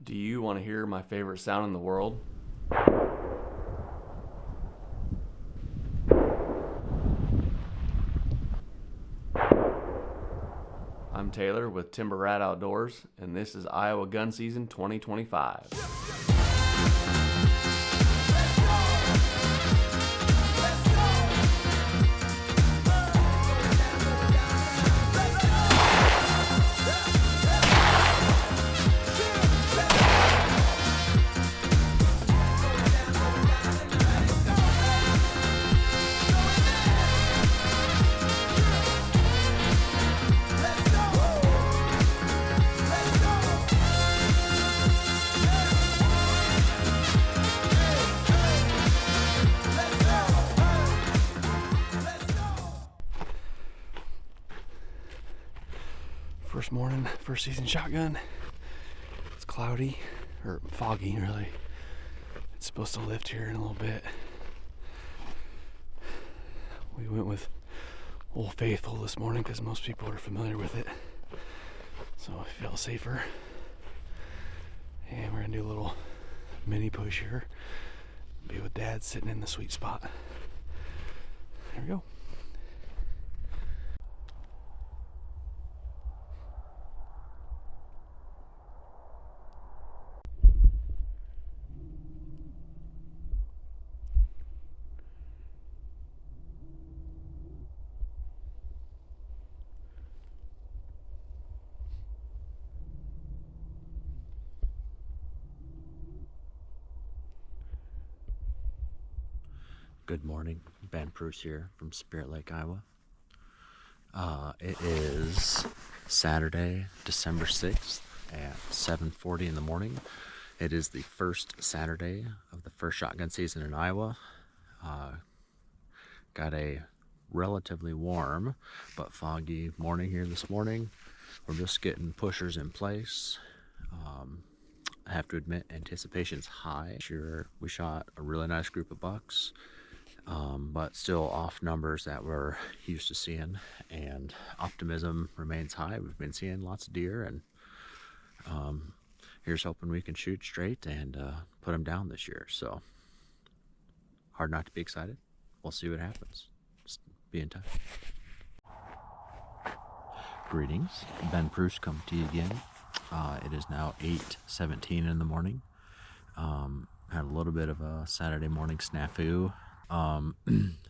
Do you want to hear my favorite sound in the world? I'm Taylor with Timber Rat Outdoors, and this is Iowa Gun Season 2025. First morning, first season shotgun. It's cloudy, or foggy really. It's supposed to lift here in a little bit. We went with Old Faithful this morning because most people are familiar with it. So I feel safer. And we're gonna do a little mini push here. Be with Dad sitting in the sweet spot. There we go. Good morning, Ben Bruce here from Spirit Lake, Iowa. It is Saturday, December 6th at 7:40 in the morning. It is the first Saturday of the first shotgun season in Iowa. Got a relatively warm but foggy morning here this morning. We're just getting pushers in place. I have to admit, anticipation's high. Sure, we shot a really nice group of bucks. But still off numbers that we're used to seeing, and optimism remains high. We've been seeing lots of deer, and here's hoping we can shoot straight and put them down this year. So hard not to be excited. We'll see what happens. Just be in touch. Greetings, Ben Bruce coming to you again. It is now 8:17 in the morning. Had a little bit of a Saturday morning snafu.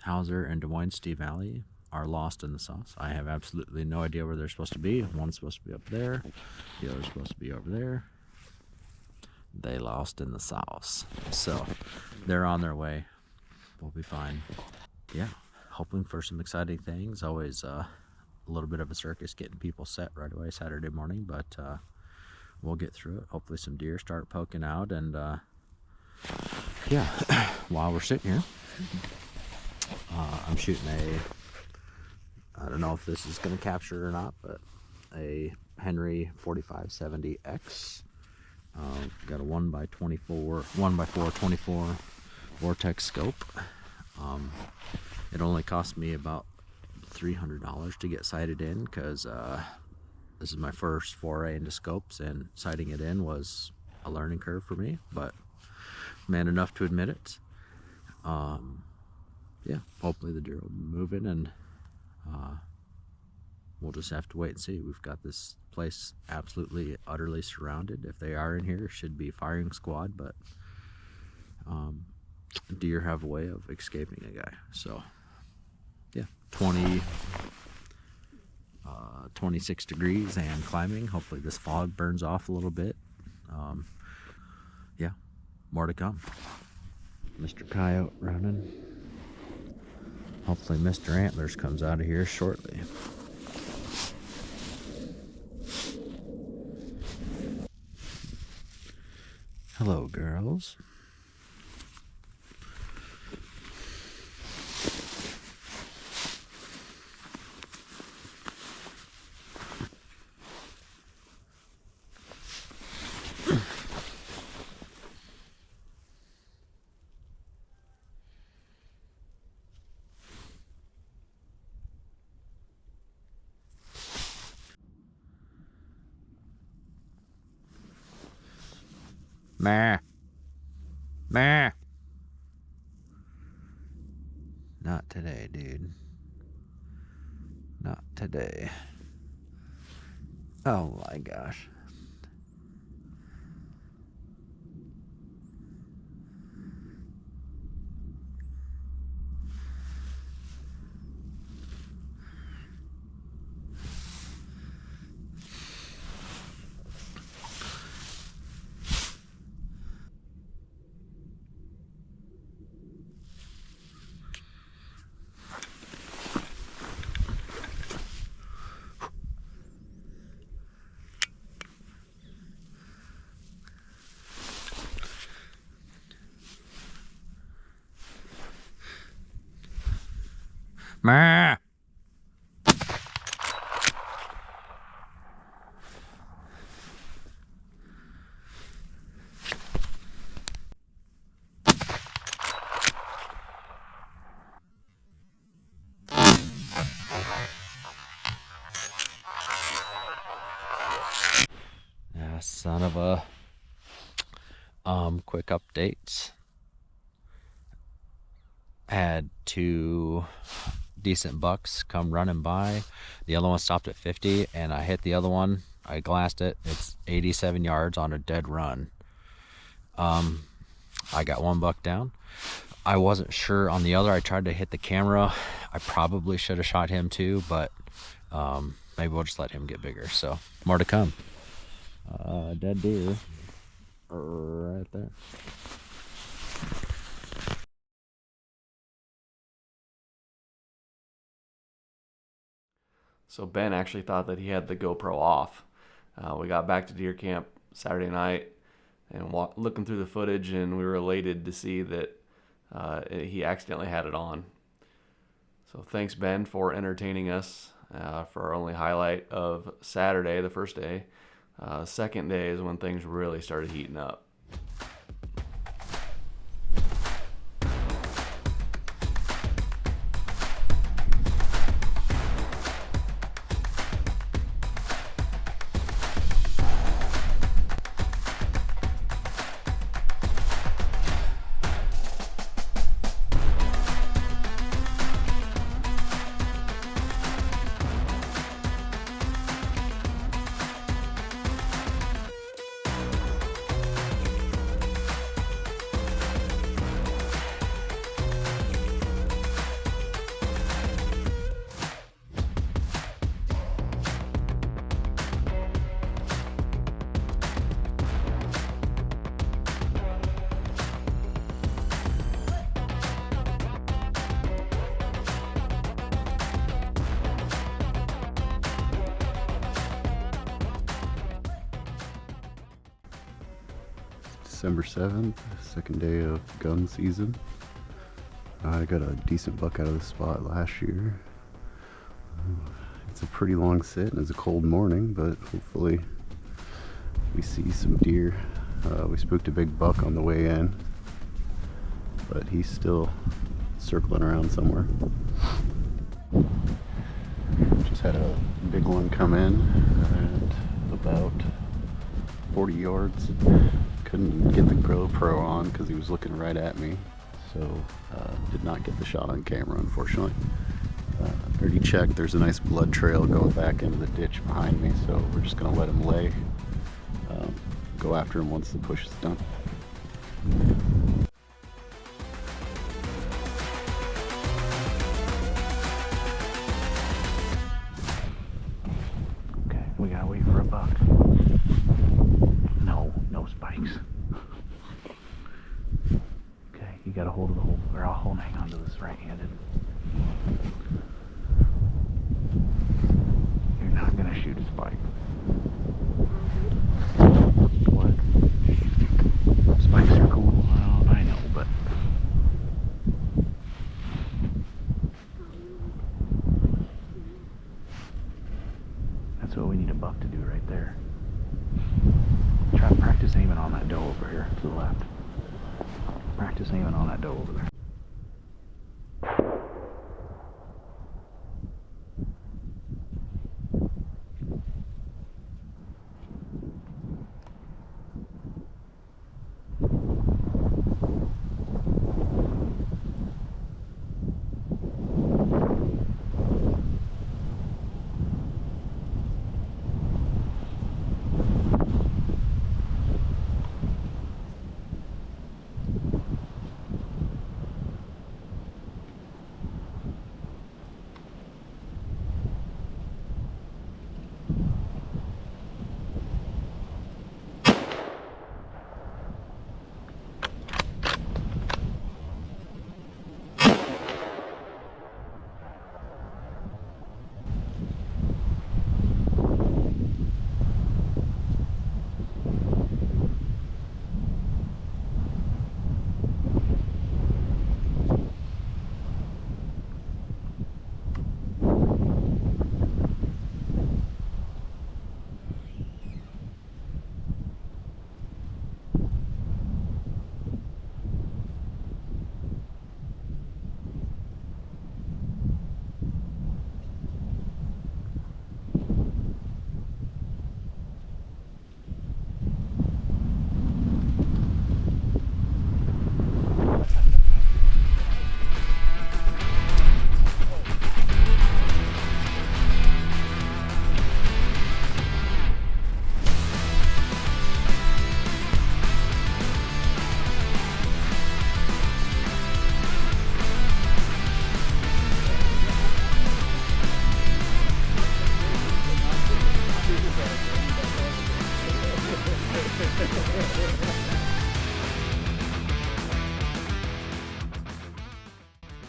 Hauser and Des Moines Steve Valley are lost in the sauce. I have absolutely no idea where they're supposed to be. One's supposed to be up there, the other's supposed to be over there. They lost in the sauce. So they're on their way. We'll be fine. Yeah, hoping for some exciting things. Always a little bit of a circus getting people set right away Saturday morning, but we'll get through it. Hopefully some deer start poking out, and yeah, while we're sitting here, I'm shooting I don't know if this is going to capture it or not, but a Henry 4570X. Got a 1x24, 1x4 24 Vortex scope. It only cost me about $300 to get sighted in, because this is my first foray into scopes, and sighting it in was a learning curve for me, but man enough to admit it. Yeah, hopefully the deer will be moving, and we'll just have to wait and see. We've got this place absolutely, utterly surrounded. If they are in here, it should be a firing squad, but deer have a way of escaping a guy. So yeah, 26 degrees and climbing. Hopefully this fog burns off a little bit. Yeah, more to come. Mr. Coyote running. Hopefully Mr. Antlers comes out of here shortly. Hello, girls. Meh. Meh. Not today, dude. Not today. Oh my gosh. Meh. Yeah, son of a. Quick updates. Had 2 decent bucks come running by. The other one stopped at 50, and I hit the other one. I glassed it. It's 87 yards on a dead run. I got 1 buck down. I wasn't sure on the other. I tried to hit the camera. I probably should have shot him too, but maybe we'll just let him get bigger. So more to come. Dead deer right there. So Ben actually thought that he had the GoPro off. We got back to deer camp Saturday night and looking through the footage, and we were elated to see that he accidentally had it on. So thanks, Ben, for entertaining us for our only highlight of Saturday, the first day. Second day is when things really started heating up. December 7th, second day of gun season. I got a decent buck out of the spot last year. It's a pretty long sit and it's a cold morning, but hopefully we see some deer. We spooked a big buck on the way in, but he's still circling around somewhere. Just had a big one come in at about 40 yards. Couldn't get the GoPro on because he was looking right at me, so did not get the shot on camera, unfortunately. Already checked, there's a nice blood trail going back into the ditch behind me, so we're just going to let him lay. Go after him once the push is done. Okay, we gotta wait for a buck. No spikes. Okay, you gotta hold of the hole, or I'll hold and hang on to this right-handed. You're not gonna shoot a spike. What? Spikes are cool. Well, I know, but that's what we need a buck to do right there. Try to practice aiming on that doe over here to the left. Practice aiming on that doe over there.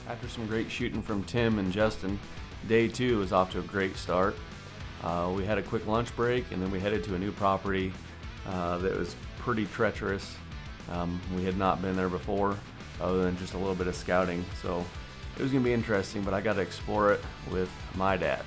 After some great shooting from Tim and Justin, day 2 was off to a great start. We had a quick lunch break, and then we headed to a new property that was pretty treacherous. We had not been there before, other than just a little bit of scouting, so it was going to be interesting, but I got to explore it with my dad.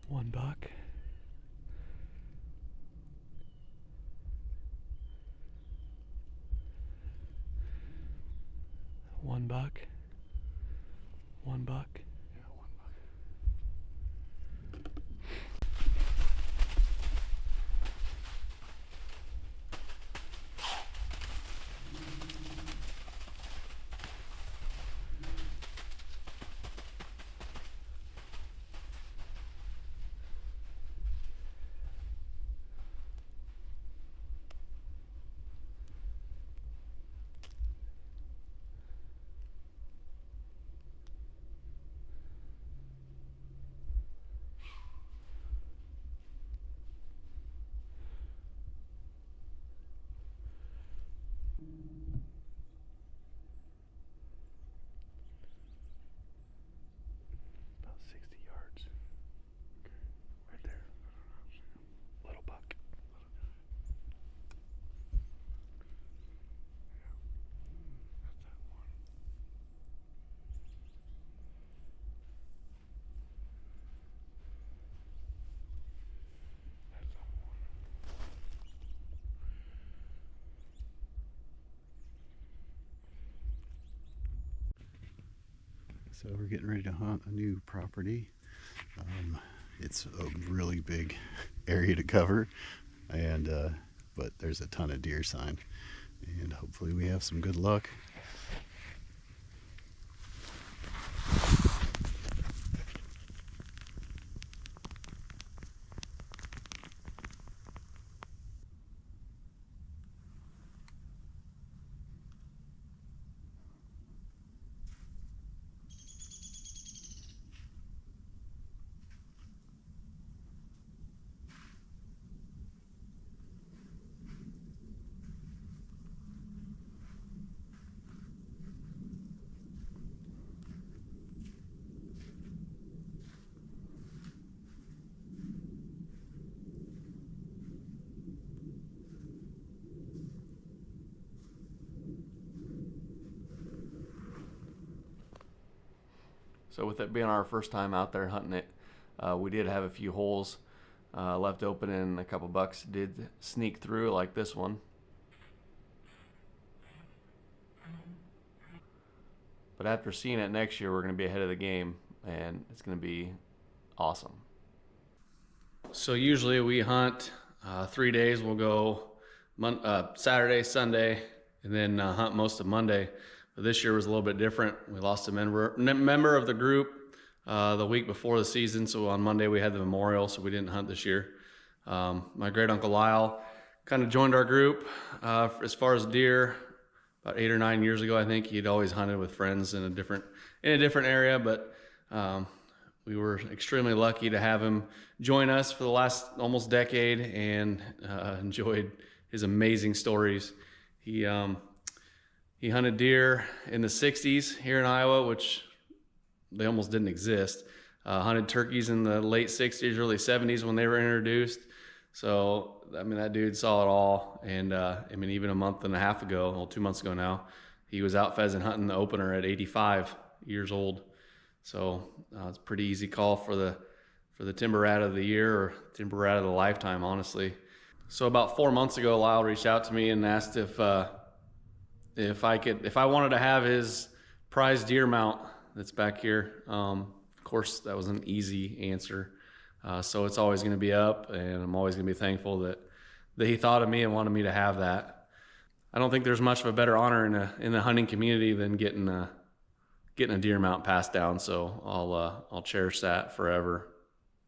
One buck. One buck. One buck. Yeah, 1 buck. About 60 yards. Right there. Little buck. So we're getting ready to hunt a new property. It's a really big area to cover, and but there's a ton of deer sign, and hopefully we have some good luck. So with it being our first time out there hunting it, we did have a few holes left open, and a couple bucks did sneak through, like this one. But after seeing it next year, we're going to be ahead of the game, and it's going to be awesome. So usually we hunt 3 days. We'll go Saturday, Sunday, and then hunt most of Monday. But this year was a little bit different. We lost a member of the group the week before the season, so on Monday we had the memorial, so we didn't hunt this year. My great uncle Lyle kind of joined our group as far as deer about 8 or 9 years ago. I think he'd always hunted with friends in a different area, but we were extremely lucky to have him join us for the last almost decade, and enjoyed his amazing stories. He hunted deer in the 60s here in Iowa, which they almost didn't exist. Hunted turkeys in the late 60s, early 70s when they were introduced. So, I mean, that dude saw it all. And, even a month and a half ago, well, 2 months ago now, he was out pheasant hunting the opener at 85 years old. So, it's a pretty easy call for the timber rat of the year, or timber rat of the lifetime, honestly. So about 4 months ago, Lyle reached out to me and asked if I wanted to have his prize deer mount that's back here. Of course, that was an easy answer. So it's always going to be up, and I'm always going to be thankful that he thought of me and wanted me to have that. I don't think there's much of a better honor in the hunting community than getting a deer mount passed down. So I'll cherish that forever.